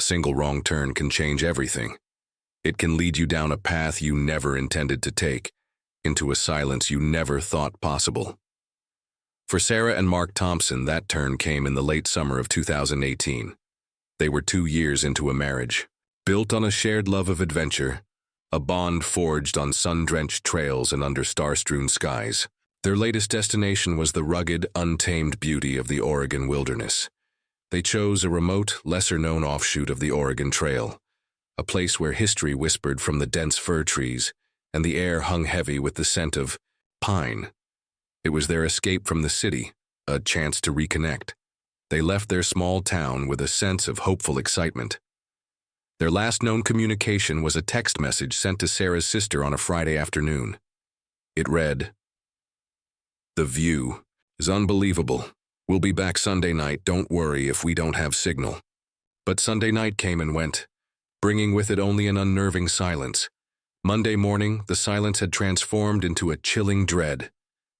A single wrong turn can change everything. It can lead you down a path you never intended to take, into a silence you never thought possible. For Sarah and Mark Thompson, that turn came in the late summer of 2018. They were 2 years into a marriage, built on a shared love of adventure, a bond forged on sun-drenched trails and under star-strewn skies. Their latest destination was the rugged, untamed beauty of the Oregon wilderness. They chose a remote, lesser-known offshoot of the Oregon Trail, a place where history whispered from the dense fir trees, and the air hung heavy with the scent of pine. It was their escape from the city, a chance to reconnect. They left their small town with a sense of hopeful excitement. Their last known communication was a text message sent to Sarah's sister on a Friday afternoon. It read, "The view is unbelievable. We'll be back Sunday night, don't worry if we don't have signal." But Sunday night came and went, bringing with it only an unnerving silence. Monday morning, the silence had transformed into a chilling dread.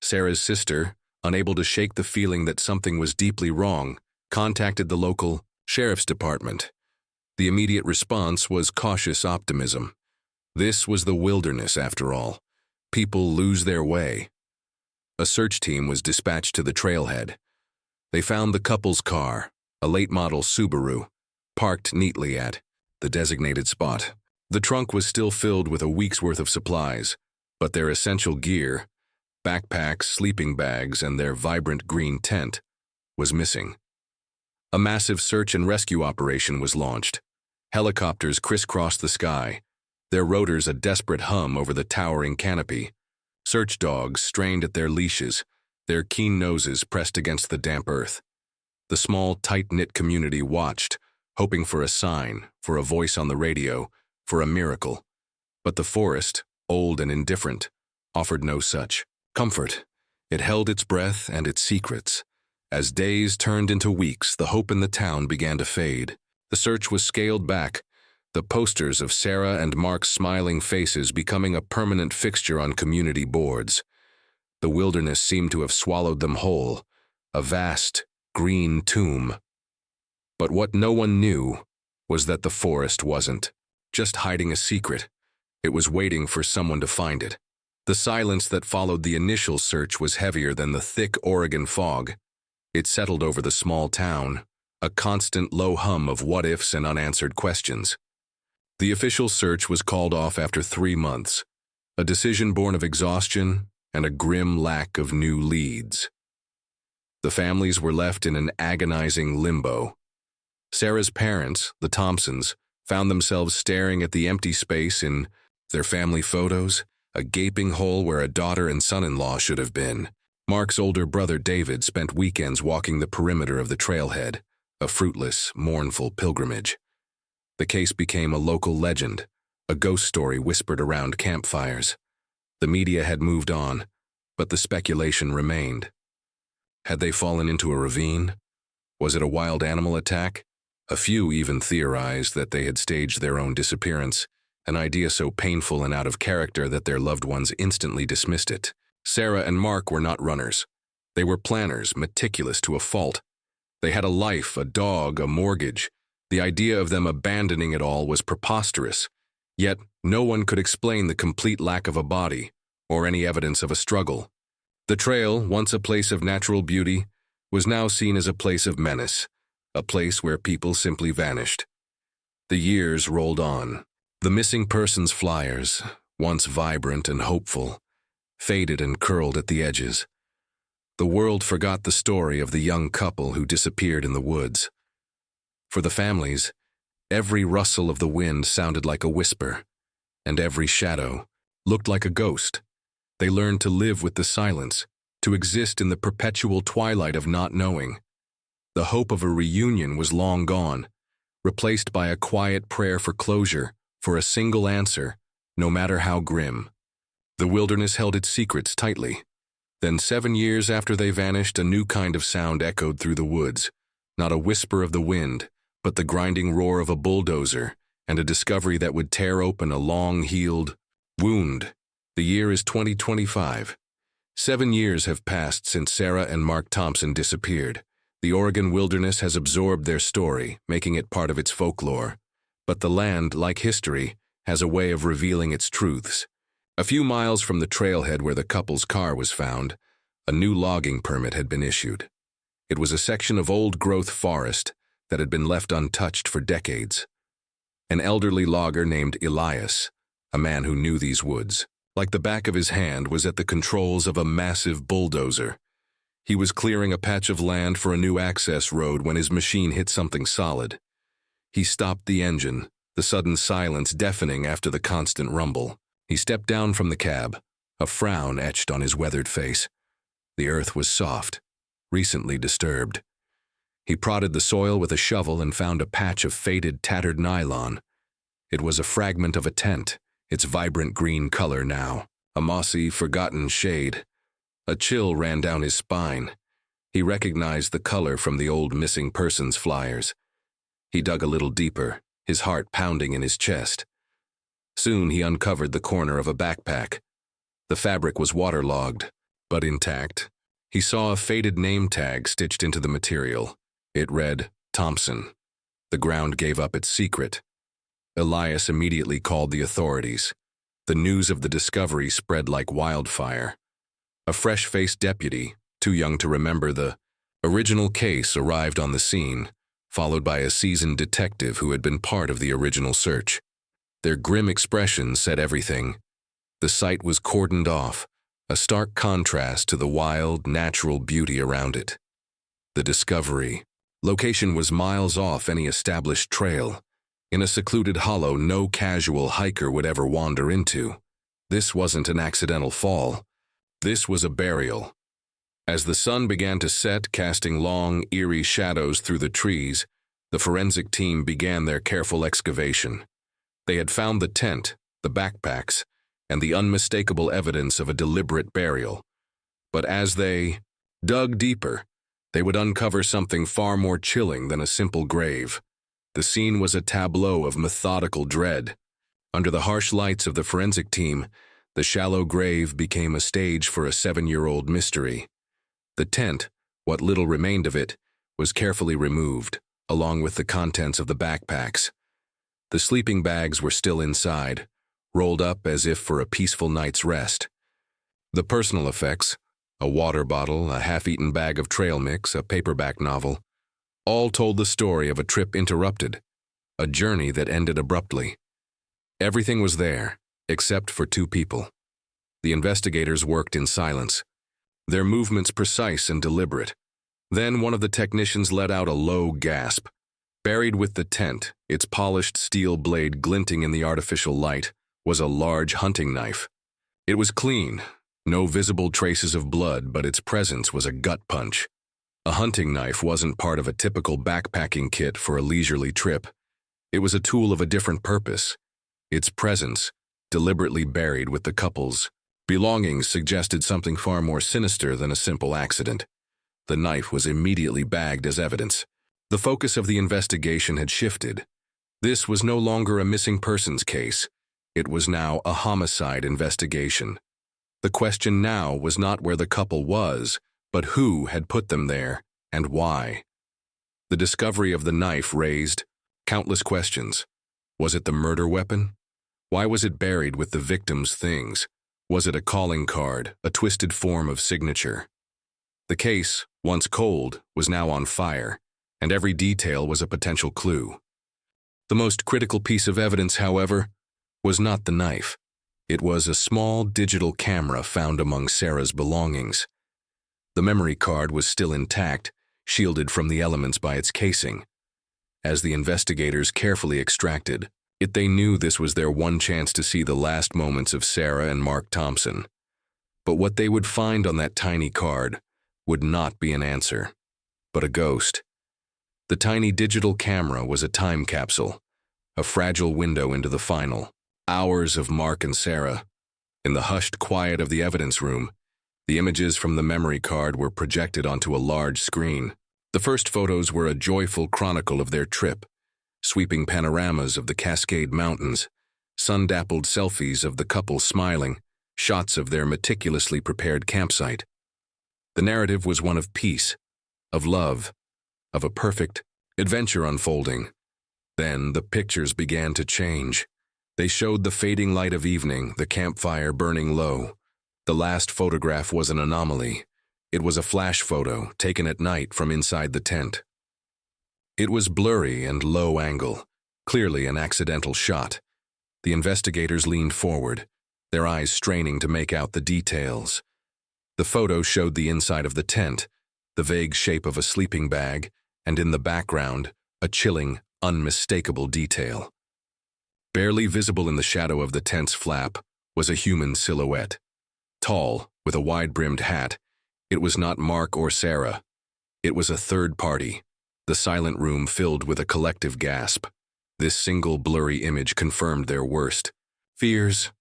Sarah's sister, unable to shake the feeling that something was deeply wrong, contacted the local sheriff's department. The immediate response was cautious optimism. This was the wilderness, after all. People lose their way. A search team was dispatched to the trailhead. They found the couple's car, a late-model Subaru, parked neatly at the designated spot. The trunk was still filled with a week's worth of supplies, but their essential gear, backpacks, sleeping bags, and their vibrant green tent, was missing. A massive search and rescue operation was launched. Helicopters crisscrossed the sky, their rotors a desperate hum over the towering canopy. Search dogs strained at their leashes, their keen noses pressed against the damp earth. The small, tight-knit community watched, hoping for a sign, for a voice on the radio, for a miracle. But the forest, old and indifferent, offered no such comfort. It held its breath and its secrets. As days turned into weeks, the hope in the town began to fade. The search was scaled back, the posters of Sarah and Mark's smiling faces becoming a permanent fixture on community boards. The wilderness seemed to have swallowed them whole, a vast, green tomb. But what no one knew was that the forest wasn't just hiding a secret. It was waiting for someone to find it. The silence that followed the initial search was heavier than the thick Oregon fog. It settled over the small town, a constant low hum of what-ifs and unanswered questions. The official search was called off after 3 months, a decision born of exhaustion and a grim lack of new leads. The families were left in an agonizing limbo. Sarah's parents, the Thompsons, found themselves staring at the empty space in their family photos, a gaping hole where a daughter and son-in-law should have been. Mark's older brother David spent weekends walking the perimeter of the trailhead, a fruitless, mournful pilgrimage. The case became a local legend, a ghost story whispered around campfires. The media had moved on, but the speculation remained. Had they fallen into a ravine? Was it a wild animal attack? A few even theorized that they had staged their own disappearance, an idea so painful and out of character that their loved ones instantly dismissed it. Sarah and Mark were not runners. They were planners, meticulous to a fault. They had a life, a dog, a mortgage. The idea of them abandoning it all was preposterous. Yet, no one could explain the complete lack of a body, or any evidence of a struggle. The trail, once a place of natural beauty, was now seen as a place of menace, a place where people simply vanished. The years rolled on. The missing persons flyers, once vibrant and hopeful, faded and curled at the edges. The world forgot the story of the young couple who disappeared in the woods. For the families, every rustle of the wind sounded like a whisper, and every shadow looked like a ghost. They learned to live with the silence, to exist in the perpetual twilight of not knowing. The hope of a reunion was long gone, replaced by a quiet prayer for closure, for a single answer, no matter how grim. The wilderness held its secrets tightly. Then 7 years after they vanished, a new kind of sound echoed through the woods, not a whisper of the wind, but the grinding roar of a bulldozer, and a discovery that would tear open a long-healed wound. The year is 2025. 7 years have passed since Sarah and Mark Thompson disappeared. The Oregon wilderness has absorbed their story, making it part of its folklore. But the land, like history, has a way of revealing its truths. A few miles from the trailhead where the couple's car was found, a new logging permit had been issued. It was a section of old-growth forest that had been left untouched for decades. An elderly logger named Elias, a man who knew these woods, like the back of his hand, was at the controls of a massive bulldozer. He was clearing a patch of land for a new access road when his machine hit something solid. He stopped the engine, the sudden silence deafening after the constant rumble. He stepped down from the cab, a frown etched on his weathered face. The earth was soft, recently disturbed. He prodded the soil with a shovel and found a patch of faded, tattered nylon. It was a fragment of a tent, its vibrant green color now, a mossy, forgotten shade. A chill ran down his spine. He recognized the color from the old missing persons flyers. He dug a little deeper, his heart pounding in his chest. Soon he uncovered the corner of a backpack. The fabric was waterlogged, but intact. He saw a faded name tag stitched into the material. It read, Thompson. The ground gave up its secret. Elias immediately called the authorities. The news of the discovery spread like wildfire. A fresh-faced deputy, too young to remember the original case, arrived on the scene, followed by a seasoned detective who had been part of the original search. Their grim expressions said everything. The site was cordoned off, a stark contrast to the wild, natural beauty around it. The discovery. Location was miles off any established trail, in a secluded hollow no casual hiker would ever wander into. This wasn't an accidental fall. This was a burial. As the sun began to set, casting long, eerie shadows through the trees, the forensic team began their careful excavation. They had found the tent, the backpacks, and the unmistakable evidence of a deliberate burial. But as they dug deeper, they would uncover something far more chilling than a simple grave. The scene was a tableau of methodical dread. Under the harsh lights of the forensic team, the shallow grave became a stage for a 7-year-old mystery. The tent, what little remained of it, was carefully removed, along with the contents of the backpacks. The sleeping bags were still inside, rolled up as if for a peaceful night's rest. The personal effects, a water bottle, a half-eaten bag of trail mix, a paperback novel, all told the story of a trip interrupted, a journey that ended abruptly. Everything was there, except for 2 people. The investigators worked in silence, their movements precise and deliberate. Then one of the technicians let out a low gasp. Buried with the tent, its polished steel blade glinting in the artificial light, was a large hunting knife. It was clean, no visible traces of blood, but its presence was a gut punch. A hunting knife wasn't part of a typical backpacking kit for a leisurely trip. It was a tool of a different purpose. Its presence, deliberately buried with the couple's belongings, suggested something far more sinister than a simple accident. The knife was immediately bagged as evidence. The focus of the investigation had shifted. This was no longer a missing persons case. It was now a homicide investigation. The question now was not where the couple was, but who had put them there, and why. The discovery of the knife raised countless questions. Was it the murder weapon? Why was it buried with the victim's things? Was it a calling card, a twisted form of signature? The case, once cold, was now on fire, and every detail was a potential clue. The most critical piece of evidence, however, was not the knife. It was a small digital camera found among Sarah's belongings. The memory card was still intact, shielded from the elements by its casing. As the investigators carefully extracted it, they knew this was their one chance to see the last moments of Sarah and Mark Thompson. But what they would find on that tiny card would not be an answer, but a ghost. The tiny digital camera was a time capsule, a fragile window into the final hours of Mark and Sarah. In the hushed quiet of the evidence room, the images from the memory card were projected onto a large screen. The first photos were a joyful chronicle of their trip, sweeping panoramas of the Cascade Mountains, sun-dappled selfies of the couple smiling, shots of their meticulously prepared campsite. The narrative was one of peace, of love, of a perfect adventure unfolding. Then the pictures began to change. They showed the fading light of evening, the campfire burning low. The last photograph was an anomaly. It was a flash photo taken at night from inside the tent. It was blurry and low angle, clearly an accidental shot. The investigators leaned forward, their eyes straining to make out the details. The photo showed the inside of the tent, the vague shape of a sleeping bag, and in the background, a chilling, unmistakable detail. Barely visible in the shadow of the tent's flap was a human silhouette. Tall, with a wide-brimmed hat, it was not Mark or Sarah. It was a third party, the silent room filled with a collective gasp. This single blurry image confirmed their worst fears.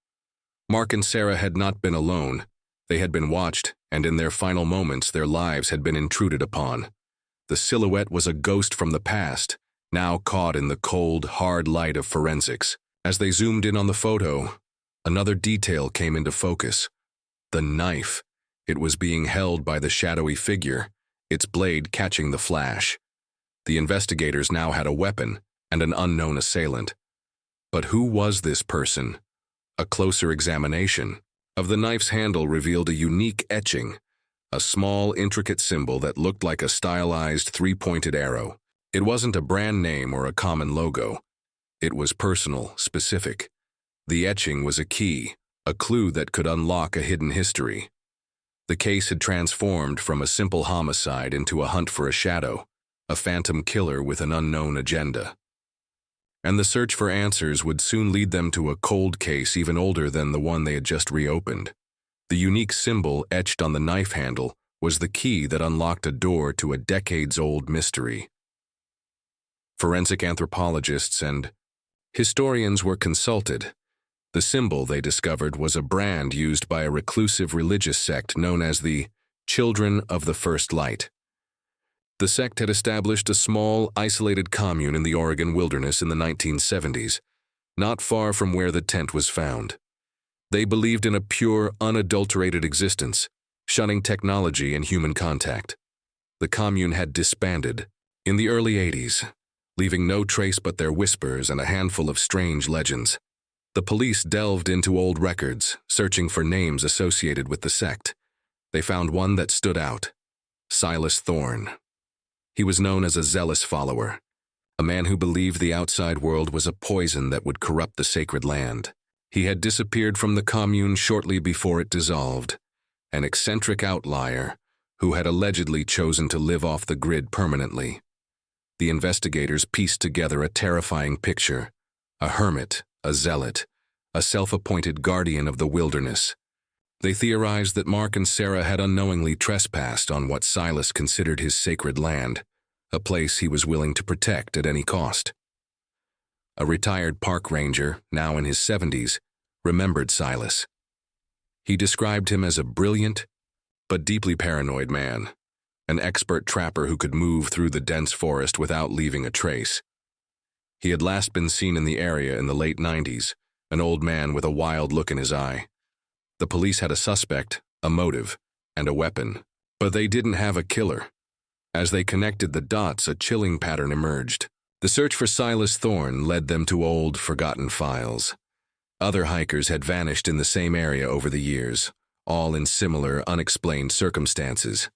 Mark and Sarah had not been alone. They had been watched, and in their final moments their lives had been intruded upon. The silhouette was a ghost from the past, now caught in the cold, hard light of forensics. As they zoomed in on the photo, another detail came into focus. The knife. It was being held by the shadowy figure, its blade catching the flash. The investigators now had a weapon and an unknown assailant. But who was this person? A closer examination of the knife's handle revealed a unique etching, a small, intricate symbol that looked like a stylized three-pointed arrow. It wasn't a brand name or a common logo. It was personal, specific. The etching was a key, a clue that could unlock a hidden history. The case had transformed from a simple homicide into a hunt for a shadow, a phantom killer with an unknown agenda. And the search for answers would soon lead them to a cold case even older than the one they had just reopened. The unique symbol etched on the knife handle was the key that unlocked a door to a decades-old mystery. Forensic anthropologists and historians were consulted. The symbol, they discovered, was a brand used by a reclusive religious sect known as the Children of the First Light. The sect had established a small, isolated commune in the Oregon wilderness in the 1970s, not far from where the tent was found. They believed in a pure, unadulterated existence, shunning technology and human contact. The commune had disbanded in the early 80s, leaving no trace but their whispers and a handful of strange legends. The police delved into old records, searching for names associated with the sect. They found one that stood out: Silas Thorne. He was known as a zealous follower, a man who believed the outside world was a poison that would corrupt the sacred land. He had disappeared from the commune shortly before it dissolved, an eccentric outlier who had allegedly chosen to live off the grid permanently. The investigators pieced together a terrifying picture: a hermit, a zealot, a self-appointed guardian of the wilderness. They theorized that Mark and Sarah had unknowingly trespassed on what Silas considered his sacred land, a place he was willing to protect at any cost. A retired park ranger, now in his 70s, remembered Silas. He described him as a brilliant but deeply paranoid man, an expert trapper who could move through the dense forest without leaving a trace. He had last been seen in the area in the late 90s, an old man with a wild look in his eye. The police had a suspect, a motive, and a weapon, but they didn't have a killer. As they connected the dots, a chilling pattern emerged. The search for Silas Thorne led them to old, forgotten files. Other hikers had vanished in the same area over the years, all in similar, unexplained circumstances.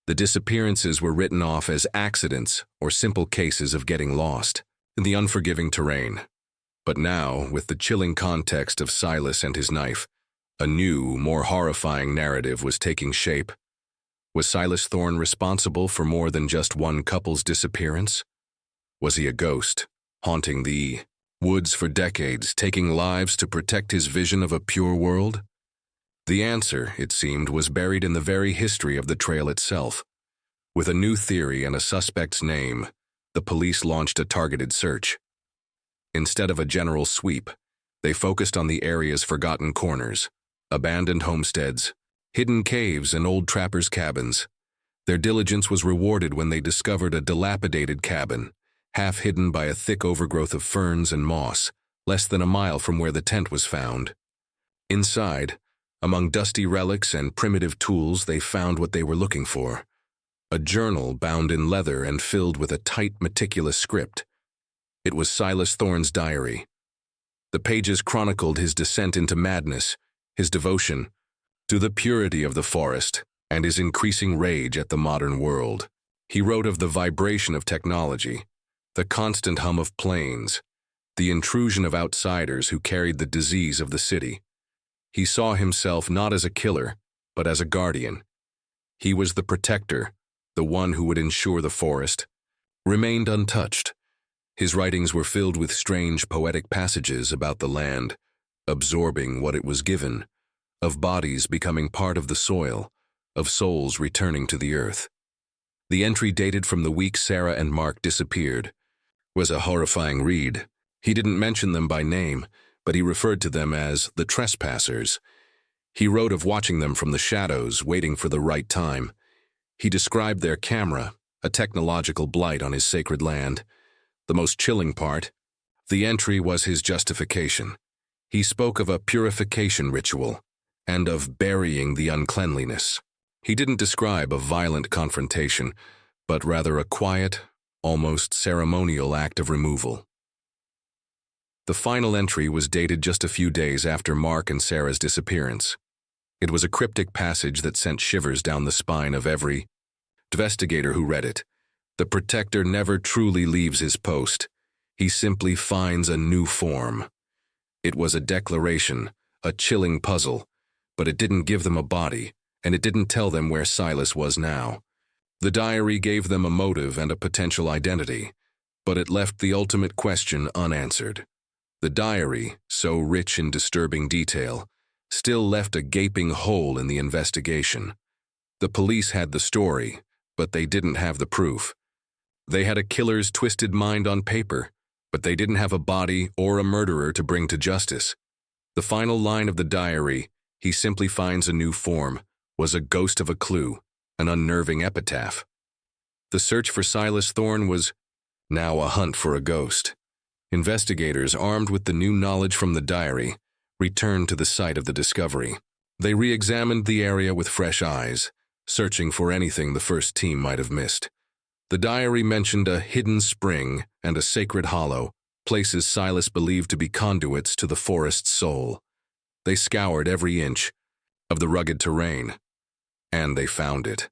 The disappearances were written off as accidents or simple cases of getting lost in the unforgiving terrain. But now, with the chilling context of Silas and his knife, a new, more horrifying narrative was taking shape. Was Silas Thorne responsible for more than just one couple's disappearance? Was he a ghost, haunting the woods for decades, taking lives to protect his vision of a pure world? The answer, it seemed, was buried in the very history of the trail itself. With a new theory and a suspect's name, the police launched a targeted search. Instead of a general sweep, they focused on the area's forgotten corners, abandoned homesteads, hidden caves, and old trappers' cabins. Their diligence was rewarded when they discovered a dilapidated cabin, half hidden by a thick overgrowth of ferns and moss, less than a mile from where the tent was found. Inside, among dusty relics and primitive tools, they found what they were looking for: a journal bound in leather and filled with a tight, meticulous script. It was Silas Thorne's diary. The pages chronicled his descent into madness, his devotion to the purity of the forest, and his increasing rage at the modern world. He wrote of the vibration of technology, the constant hum of planes, the intrusion of outsiders who carried the disease of the city. He saw himself not as a killer, but as a guardian. He was the protector, the one who would ensure the forest remained untouched. His writings were filled with strange poetic passages about the land, absorbing what it was given, of bodies becoming part of the soil, of souls returning to the earth. The entry, dated from the week Sarah and Mark disappeared, was a horrifying read. He didn't mention them by name, but he referred to them as the trespassers. He wrote of watching them from the shadows, waiting for the right time. He described their camera, a technological blight on his sacred land. The most chilling part, the entry was his justification. He spoke of a purification ritual and of burying the uncleanliness. He didn't describe a violent confrontation, but rather a quiet, almost ceremonial act of removal. The final entry was dated just a few days after Mark and Sarah's disappearance. It was a cryptic passage that sent shivers down the spine of every investigator who read it. The protector never truly leaves his post. He simply finds a new form. It was a declaration, a chilling puzzle, but it didn't give them a body, and it didn't tell them where Silas was now. The diary gave them a motive and a potential identity, but it left the ultimate question unanswered. The diary, so rich in disturbing detail, still left a gaping hole in the investigation. The police had the story, but they didn't have the proof. They had a killer's twisted mind on paper, but they didn't have a body or a murderer to bring to justice. The final line of the diary, "He simply finds a new form," was a ghost of a clue, an unnerving epitaph. The search for Silas Thorne was now a hunt for a ghost. Investigators, armed with the new knowledge from the diary, returned to the site of the discovery. They re-examined the area with fresh eyes, searching for anything the first team might have missed. The diary mentioned a hidden spring and a sacred hollow, places Silas believed to be conduits to the forest's soul. They scoured every inch of the rugged terrain, and they found it.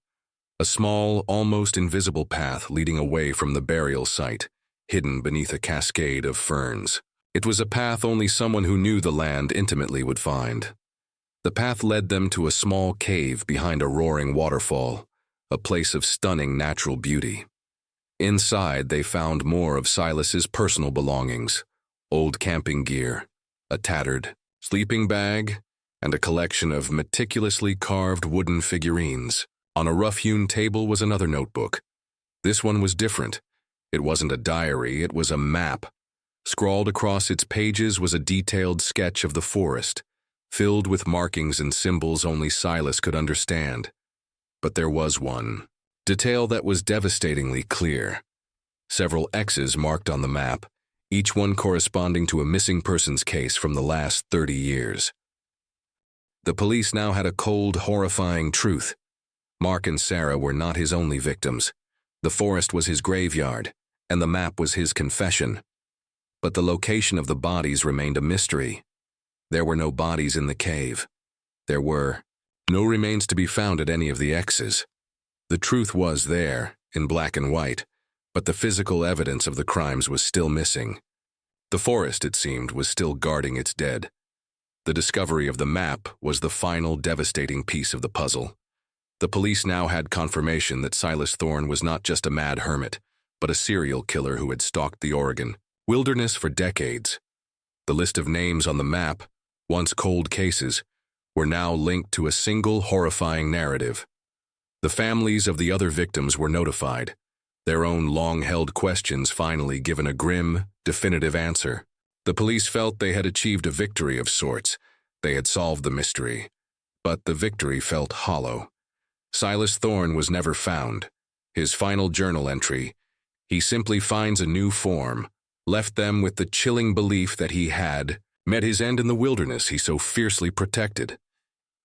A small, almost invisible path leading away from the burial site, hidden beneath a cascade of ferns. It was a path only someone who knew the land intimately would find. The path led them to a small cave behind a roaring waterfall, a place of stunning natural beauty. Inside, they found more of Silas's personal belongings, old camping gear, a tattered sleeping bag, and a collection of meticulously carved wooden figurines. On a rough-hewn table was another notebook. This one was different. It wasn't a diary, it was a map. Scrawled across its pages was a detailed sketch of the forest, filled with markings and symbols only Silas could understand. But there was one detail that was devastatingly clear. Several X's marked on the map, each one corresponding to a missing persons case from the last 30 years. The police now had a cold, horrifying truth. Mark and Sarah were not his only victims. The forest was his graveyard, and the map was his confession. But the location of the bodies remained a mystery. There were no bodies in the cave. There were no remains to be found at any of the X's. The truth was there, in black and white, but the physical evidence of the crimes was still missing. The forest, it seemed, was still guarding its dead. The discovery of the map was the final devastating piece of the puzzle. The police now had confirmation that Silas Thorne was not just a mad hermit, but a serial killer who had stalked the Oregon wilderness for decades. The list of names on the map, once cold cases, were now linked to a single horrifying narrative. The families of the other victims were notified, their own long-held questions finally given a grim, definitive answer. The police felt they had achieved a victory of sorts. They had solved the mystery. But the victory felt hollow. Silas Thorne was never found. His final journal entry, "He simply finds a new form," left them with the chilling belief that he had met his end in the wilderness he so fiercely protected.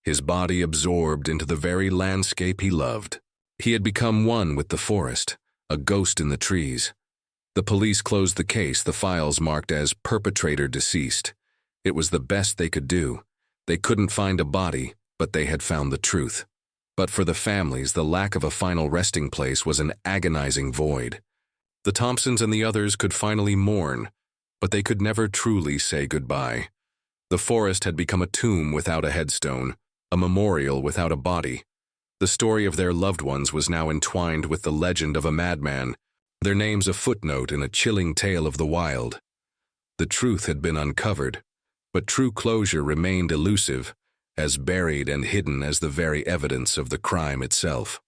His body absorbed into the very landscape he loved. He had become one with the forest, a ghost in the trees. The police closed the case, the files marked as perpetrator deceased. It was the best they could do. They couldn't find a body, but they had found the truth. But for the families, the lack of a final resting place was an agonizing void. The Thompsons and the others could finally mourn, but they could never truly say goodbye. The forest had become a tomb without a headstone, a memorial without a body. The story of their loved ones was now entwined with the legend of a madman, their names a footnote in a chilling tale of the wild. The truth had been uncovered, but true closure remained elusive, as buried and hidden as the very evidence of the crime itself.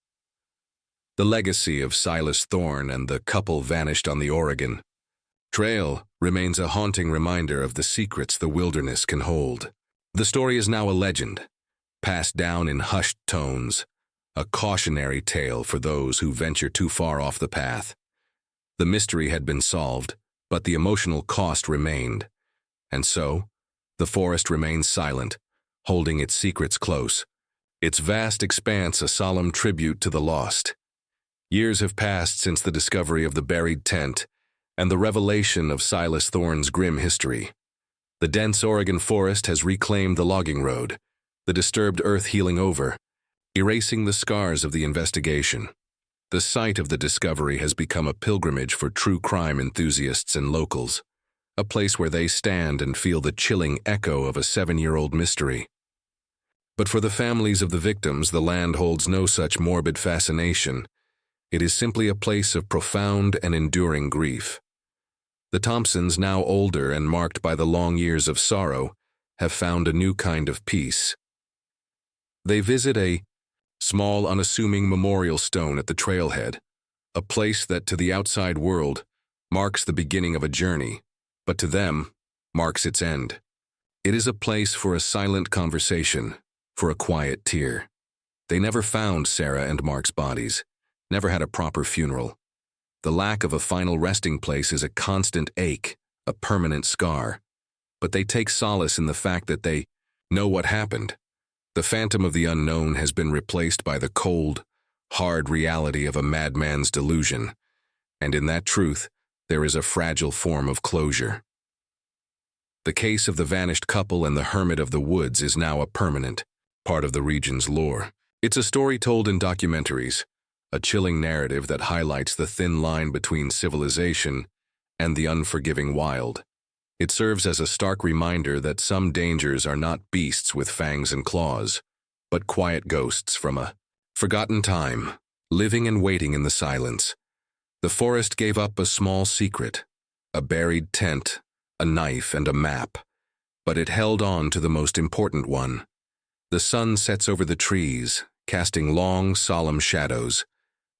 The legacy of Silas Thorne and the couple vanished on the Oregon Trail remains a haunting reminder of the secrets the wilderness can hold. The story is now a legend, passed down in hushed tones, a cautionary tale for those who venture too far off the path. The mystery had been solved, but the emotional cost remained. And so, the forest remains silent, holding its secrets close, its vast expanse a solemn tribute to the lost. Years have passed since the discovery of the buried tent and the revelation of Silas Thorne's grim history. The dense Oregon forest has reclaimed the logging road, the disturbed earth healing over, erasing the scars of the investigation. The site of the discovery has become a pilgrimage for true crime enthusiasts and locals, a place where they stand and feel the chilling echo of a 7-year-old mystery. But for the families of the victims, the land holds no such morbid fascination. It is simply a place of profound and enduring grief. The Thompsons, now older and marked by the long years of sorrow, have found a new kind of peace. They visit a small, unassuming memorial stone at the trailhead, a place that to the outside world marks the beginning of a journey, but to them marks its end. It is a place for a silent conversation, for a quiet tear. They never found Sarah and Mark's bodies, never had a proper funeral. The lack of a final resting place is a constant ache, a permanent scar. But they take solace in the fact that they know what happened. The phantom of the unknown has been replaced by the cold, hard reality of a madman's delusion. And in that truth, there is a fragile form of closure. The case of the vanished couple and the hermit of the woods is now a permanent part of the region's lore. It's a story told in documentaries, a chilling narrative that highlights the thin line between civilization and the unforgiving wild. It serves as a stark reminder that some dangers are not beasts with fangs and claws, but quiet ghosts from a forgotten time, living and waiting in the silence. The forest gave up a small secret, a buried tent, a knife, and a map, but it held on to the most important one. The sun sets over the trees, casting long, solemn shadows.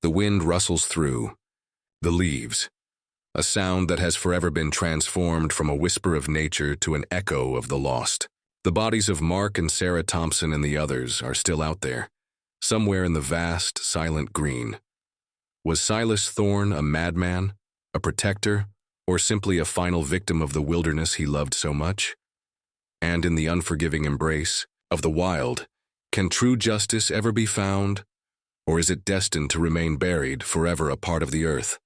The wind rustles through the leaves, a sound that has forever been transformed from a whisper of nature to an echo of the lost. The bodies of Mark and Sarah Thompson and the others are still out there, somewhere in the vast, silent green. Was Silas Thorne a madman, a protector, or simply a final victim of the wilderness he loved so much? And in the unforgiving embrace of the wild, can true justice ever be found? Or is it destined to remain buried, forever a part of the earth?